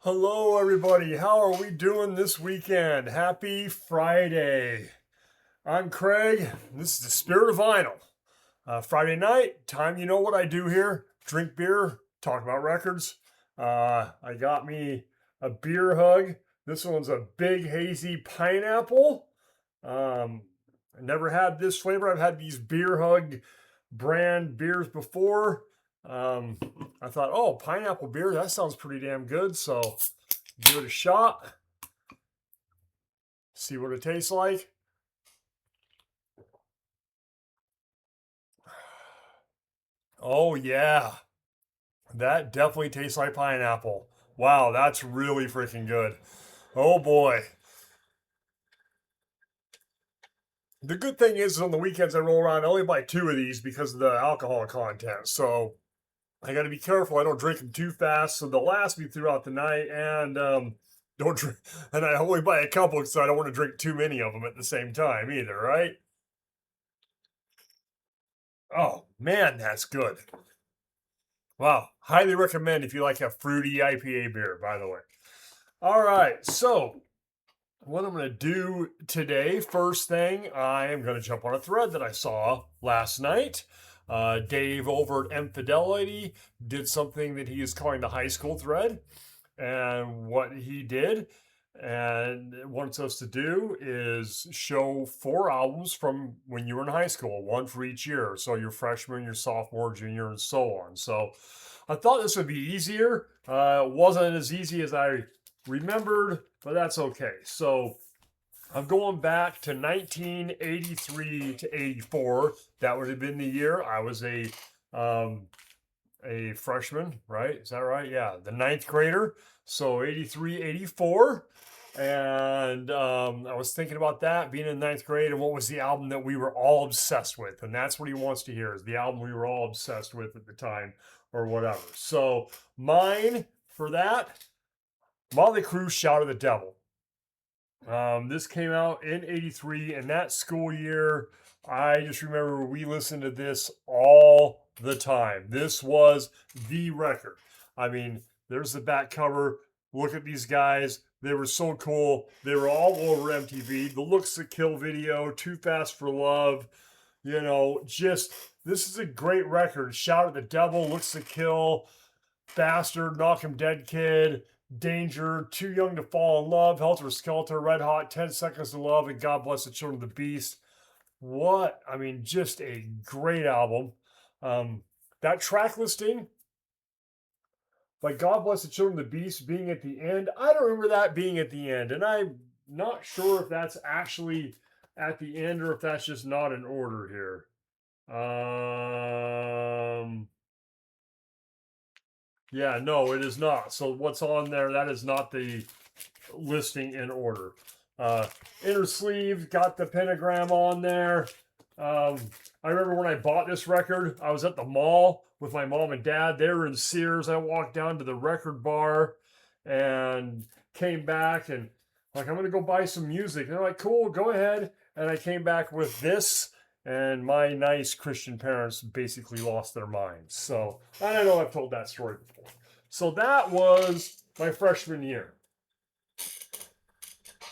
Hello, everybody. How are we doing this weekend? Happy Friday. I'm Craig. This is the Spirit of Vinyl. Friday night, time you know what I do here drink beer, talk about records. I got me a beer hug. This one's a big hazy pineapple. I never had this flavor. I've had these beer hug brand beers before. Um, I thought, oh, pineapple beer, that sounds pretty damn good. So give it a shot, see what it tastes like. Oh, yeah, that definitely tastes like pineapple. Wow, that's really freaking good. Oh boy. The good thing is on the weekends I roll around, I only buy two of these because of the alcohol content. So I got to be careful. I don't drink them too fast, so they'll last me throughout the night. And don't drink. And I only buy a couple because I don't want to drink too many of them at the same time either, right? Oh man, that's good. Wow, highly recommend if you like a fruity IPA beer. By the way. All right, so what I'm going to do today, first thing, I am going to jump on a thread that I saw last night. Dave over at Infidelity did something that he is calling the high school thread. And what he did and wants us to do is show four albums from when you were in high school, one for each year. So your freshman, your sophomore, junior, and so on. So I thought this would be easier. It wasn't as easy as I remembered, but that's okay. So I'm going back to 1983 to 84. That would have been the year I was um, a freshman, right? Is that right? Yeah, the ninth grader. So 83, 84. And I was thinking about that being in ninth grade and what was the album that we were all obsessed with. And that's what he wants to hear is the album we were all obsessed with at the time or whatever. So mine for that, Motley Crue, Shout of the Devil. This came out in 83, and that school year, I just remember we listened to this all the time. This was the record. I mean, there's the back cover. Look at these guys. They were so cool. They were all over MTV. The Looks That Kill video, Too Fast for Love, just this is a great record. Shout at the Devil, Looks to Kill, Bastard, Knock 'em Dead Kid, Danger, Too Young to Fall in Love, Helter Skelter, Red Hot, 10 Seconds to Love, and God Bless the Children of the Beast. What? I mean, just a great album. Um, that track listing, like God Bless the Children of the Beast being at the end, I don't remember that being at the end. And I'm not sure if that's actually at the end or if that's just not in order here. Yeah, no, it is not. So what's on there? That is not the listing in order. Uh, Inner sleeve got the pentagram on there. Um, I remember when I bought this record, I was at the mall with my mom and dad. They were in Sears. I walked down to the record bar and came back and like I'm gonna go buy some music. And they're like, cool, go ahead. And I came back with this, and my nice Christian parents basically lost their minds. So I know I've told that story before. So that was my freshman year.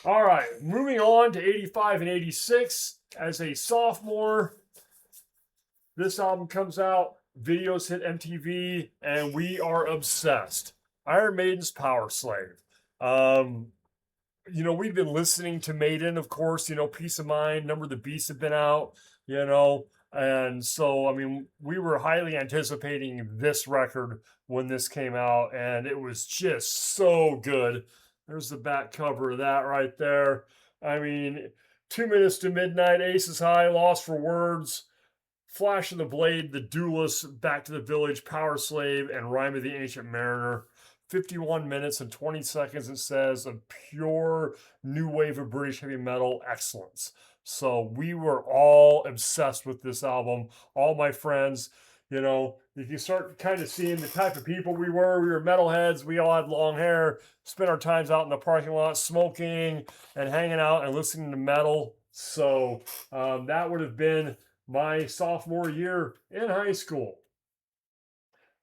All right, moving on to 85 and 86. As a sophomore, this album comes out, videos hit MTV, and we are obsessed. Iron Maiden's Power Slave. Um, we've been listening to Maiden, of course, Peace of Mind, Number of the Beast have been out, and so, I mean, we were highly anticipating this record when this came out, and it was just so good. There's the back cover of that right there. I mean, 2 minutes to midnight, Aces High, Lost for Words, Flash of the Blade, The Duelist, Back to the Village, Power Slave, and Rhyme of the Ancient Mariner. 51 minutes and 20 seconds, it says, of pure new wave of British heavy metal excellence. So we were all obsessed with this album. All my friends, if you start kind of seeing the type of people we were metalheads. We all had long hair, spent our times out in the parking lot smoking and hanging out and listening to metal. So that would have been my sophomore year in high school.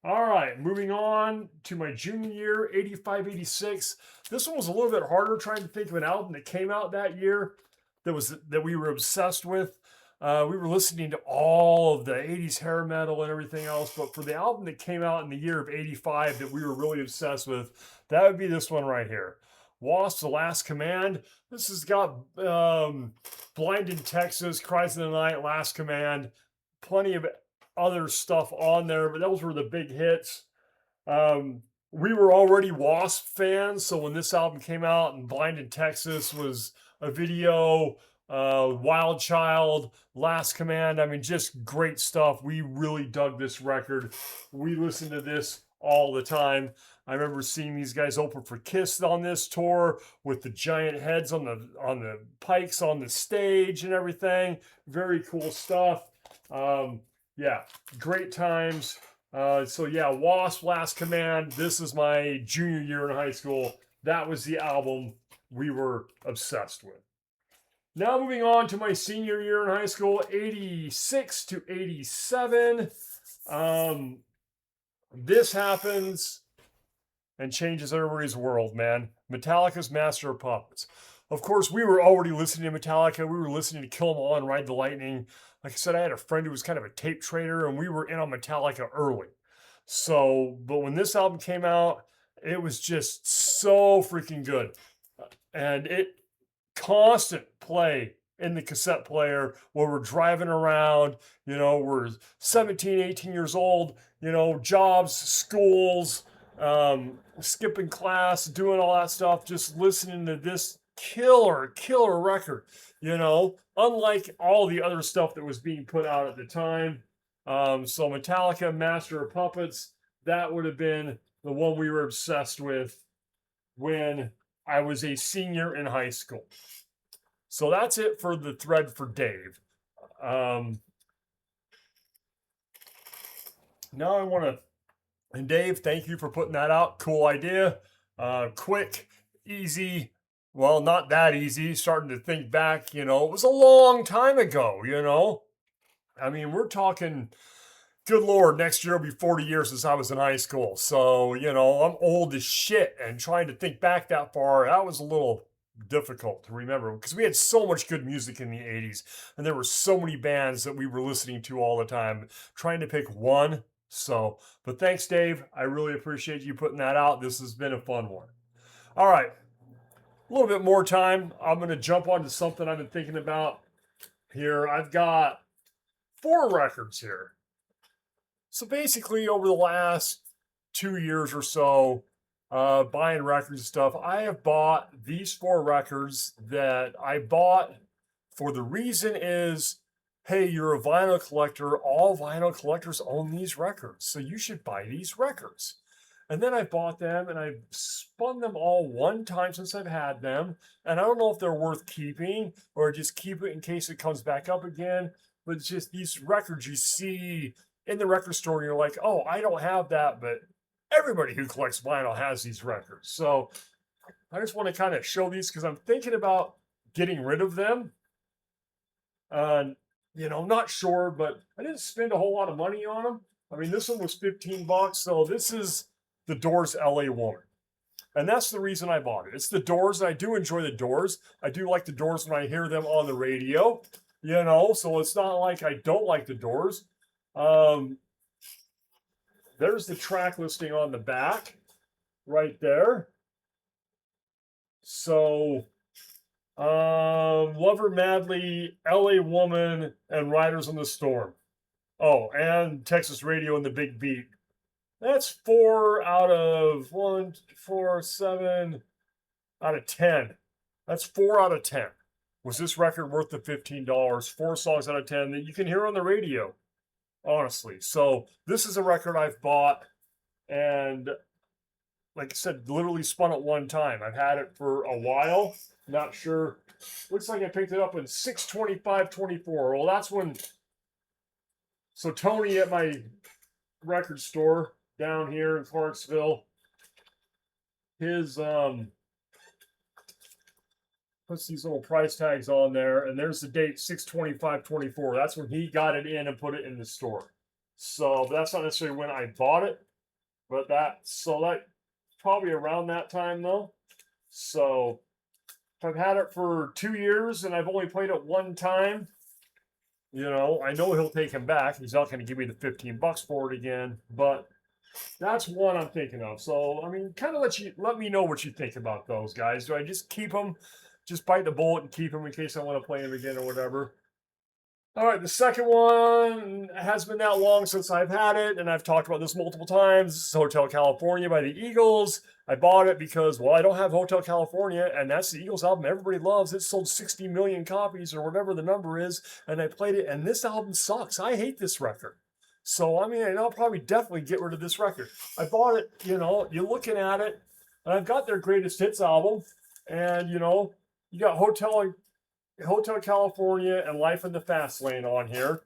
All right, moving on to my junior year, 85, 86. This one was a little bit harder trying to think of an album that came out that year that we were obsessed with. We were listening to all of the 80s hair metal and everything else, but for the album that came out in the year of 85 that we were really obsessed with, that would be this one right here. Wasp, The Last Command. This has got Blind in Texas, Cries of the Night, Last Command, plenty of other stuff on there, but those were the big hits. We were already Wasp fans, so when this album came out and Blind in Texas was a video, Wild Child, Last Command, I mean, just great stuff. We really dug this record. We listened to this all the time. I remember seeing these guys open for Kiss on this tour with the giant heads on the pikes on the stage and everything. Very cool stuff. Yeah, great times. So yeah, Wasp, Last Command. This is my junior year in high school. That was the album we were obsessed with. Now moving on to my senior year in high school, 86 to 87. This happens and changes everybody's world, man. Metallica's Master of Puppets. Of course, we were already listening to Metallica. We were listening to Kill 'Em All and Ride the Lightning. Like I said, I had a friend who was kind of a tape trader, and we were in on Metallica early. So, but when this album came out, it was just so freaking good. And it constant play in the cassette player while we're driving around. You know, we're 17, 18 years old, you know, jobs, schools, skipping class, doing all that stuff, just listening to this killer record, you know, unlike all the other stuff that was being put out at the time. So Metallica, Master of Puppets, that would have been the one we were obsessed with when I was a senior in high school. So that's it for the thread for Dave. Now I want to, and Dave, thank you for putting that out. Cool idea. Quick, easy. Well, not that easy. Starting to think back, you know, it was a long time ago, you know. I mean, we're talking, good Lord, next year will be 40 years since I was in high school. So, you know, I'm old as shit, and trying to think back that far, that was a little difficult to remember because we had so much good music in the 80s, and there were so many bands that we were listening to all the time. Trying to pick one. So, but thanks, Dave. I really appreciate you putting that out. This has been a fun one. All right. A little bit more time. I'm going to jump onto something I've been thinking about here. I've got 4 records here. So basically, over the last 2 years or so, buying records and stuff, I have bought these 4 records that I bought for the reason is, hey, you're a vinyl collector. All vinyl collectors own these records, so you should buy these records. And then I bought them and I've spun them all one time since I've had them. And I don't know if they're worth keeping or just keep it in case it comes back up again. But it's just these records you see in the record store and you're like, oh, I don't have that. But everybody who collects vinyl has these records. So I just want to kind of show these because I'm thinking about getting rid of them. You know, not sure, but I didn't spend a whole lot of money on them. I mean, this one was $15. So this is the Doors' LA Woman. And that's the reason I bought it. It's the Doors. I do enjoy the Doors. I do like the Doors when I hear them on the radio, you know, so it's not like I don't like the Doors. There's the track listing on the back right there. So, Love Her Madly, LA Woman, and Riders on the Storm. Oh, and Texas Radio and the Big Beat. That's 4 out of 7 out of 10. That's 4 out of 10. Was this record worth the $15? 4 songs out of 10 that you can hear on the radio, honestly. So this is a record I've bought and, like I said, literally spun it one time. I've had it for a while. Not sure. Looks like I picked it up in 6/25/24. Well, that's when. So Tony at my record store down here in Clarksville, his puts these little price tags on there, and there's the date 6/25/24. That's when he got it in and put it in the store. So that's not necessarily when I bought it, But that probably around that time though. So if I've had it for 2 years and I've only played it one time, I know he'll take him back. He's not going to give me the $15 for it again, but that's one I'm thinking of. So I mean, kind of let me know what you think about those guys. Do I just keep them, just bite the bullet and keep them in case I want to play them again or whatever? All right, the second one has been that long since I've had it, and I've talked about this multiple times. This is Hotel California by the Eagles. I bought it because, well, I don't have Hotel California, and that's the Eagles album everybody loves. It sold 60 million copies or whatever the number is, and I played it, and this album sucks. I hate this record. So, I mean, and I'll probably definitely get rid of this record. I bought it, you're looking at it, and I've got their greatest hits album, and, you got Hotel California and Life in the Fast Lane on here.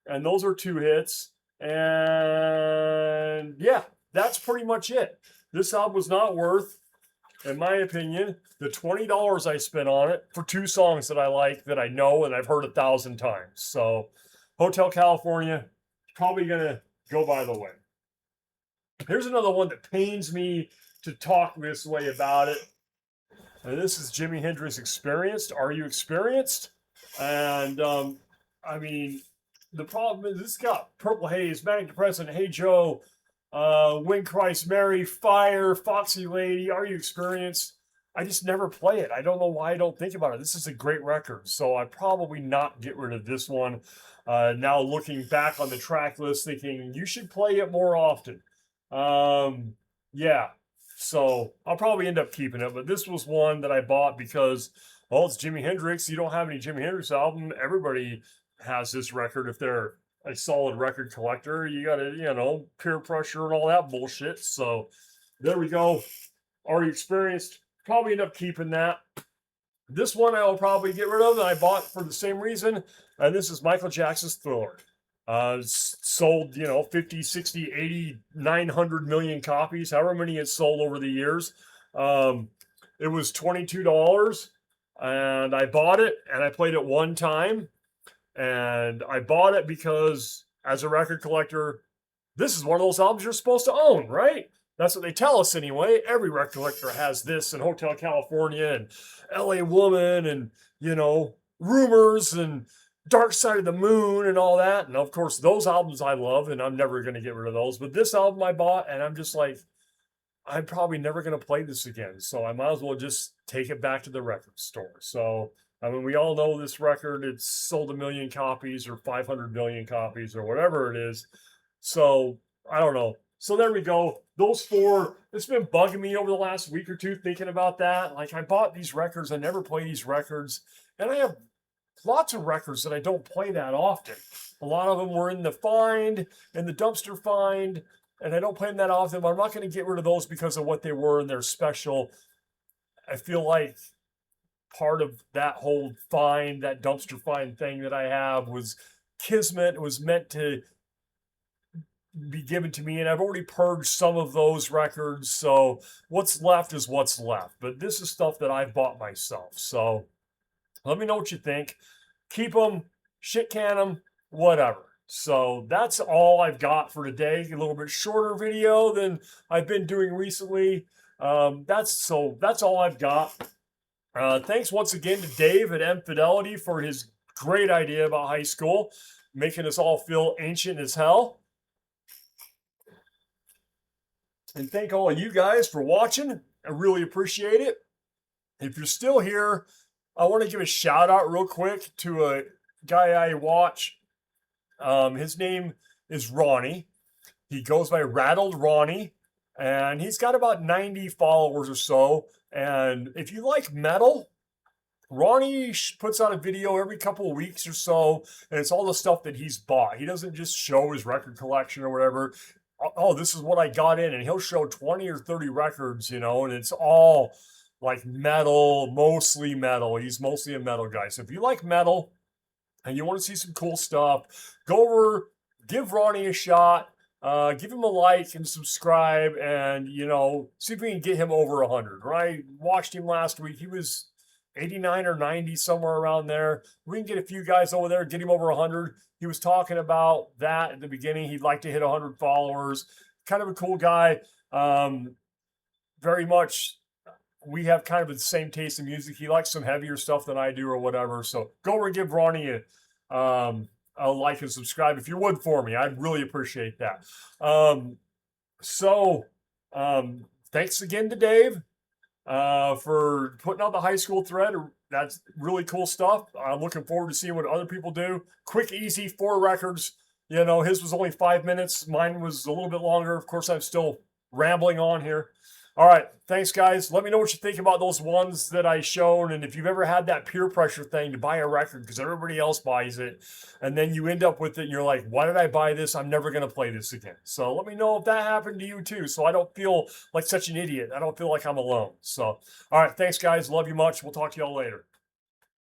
And those are 2 hits. And yeah, that's pretty much it. This album was not worth, in my opinion, the $20 I spent on it for 2 songs that I like, that I know and I've heard 1,000 times. So Hotel California, probably going to go by the way. Here's another one that pains me to talk this way about it. And this is Jimi Hendrix Experienced. Are You Experienced? And I mean, the problem is this got Purple Haze, Manic Depressant, Hey Joe, When Christ Mary, Fire, Foxy Lady. Are You Experienced? I just never play it. I don't know why I don't think about it. This is a great record, so I probably not get rid of this one. Now looking back on the track list, thinking you should play it more often. Yeah. So I'll probably end up keeping it, but this was one that I bought because, well, it's Jimi Hendrix. You don't have any Jimi Hendrix album. Everybody has this record if they're a solid record collector. You got to, peer pressure and all that bullshit. So there we go. Are You Experienced? Probably end up keeping that. This one I will probably get rid of, and I bought for the same reason. And this is Michael Jackson's Thriller. Sold, 50, 60, 80, 900 million copies, however many it's sold over the years. It was $22 and I bought it and I played it one time. And I bought it because as a record collector, this is one of those albums you're supposed to own, right? That's what they tell us anyway. Every record collector has this, and Hotel California and LA Woman and, Rumors and Dark Side of the Moon and all that. And of course, those albums I love, and I'm never going to get rid of those. But this album I bought, and I'm just like, I'm probably never going to play this again. So I might as well just take it back to the record store. So, I mean, we all know this record, it's sold 1 million copies or 500 million copies or whatever it is. So, I don't know. So there we go. Those 4, it's been bugging me over the last week or 2 thinking about that. Like, I bought these records, I never play these records, and I have lots of records that I don't play that often. A lot of them were in the dumpster find, and I don't play them that often, but I'm not going to get rid of those because of what they were and they're special. I feel like part of that whole that dumpster find thing that I have was kismet. It was meant to be given to me, and I've already purged some of those records, so what's left is what's left. But this is stuff that I've bought myself, so let me know what you think. Keep them, shit can them, whatever. So that's all I've got for today. A little bit shorter video than I've been doing recently. That's all I've got. Thanks once again to Dave at M Fidelity for his great idea about high school, making us all feel ancient as hell. And thank all of you guys for watching. I really appreciate it. If you're still here, I want to give a shout out real quick to a guy I watch. His name is Ronnie. He goes by Rattled Ronnie, and he's got about 90 followers or so. And if you like metal, Ronnie puts out a video every couple of weeks or so, and it's all the stuff that he's bought. He doesn't just show his record collection or whatever. Oh, this is what I got in, and he'll show 20 or 30 records, and it's all like metal, mostly metal. He's mostly a metal guy. So if you like metal and you want to see some cool stuff, go over, give Ronnie a shot, give him a like and subscribe, and, see if we can get him over 100, right? Watched him last week. He was 89 or 90, somewhere around there. We can get a few guys over there, get him over 100. He was talking about that at the beginning. He'd like to hit 100 followers. kind of a cool guy. Very much we have kind of the same taste in music. He likes some heavier stuff than I do or whatever. So go over and give Ronnie a like and subscribe if you would for me. I'd really appreciate that. So thanks again to Dave for putting out the high school thread. That's really cool stuff. I'm looking forward to seeing what other people do. Quick, easy, 4 records. You know, his was only 5 minutes. Mine was a little bit longer. Of course, I'm still rambling on here. All right. Thanks, guys. Let me know what you think about those ones that I showed. And if you've ever had that peer pressure thing to buy a record because everybody else buys it, and then you end up with it and you're like, why did I buy this? I'm never going to play this again. So let me know if that happened to you too. So I don't feel like such an idiot. I don't feel like I'm alone. So, all right. Thanks, guys. Love you much. We'll talk to y'all later.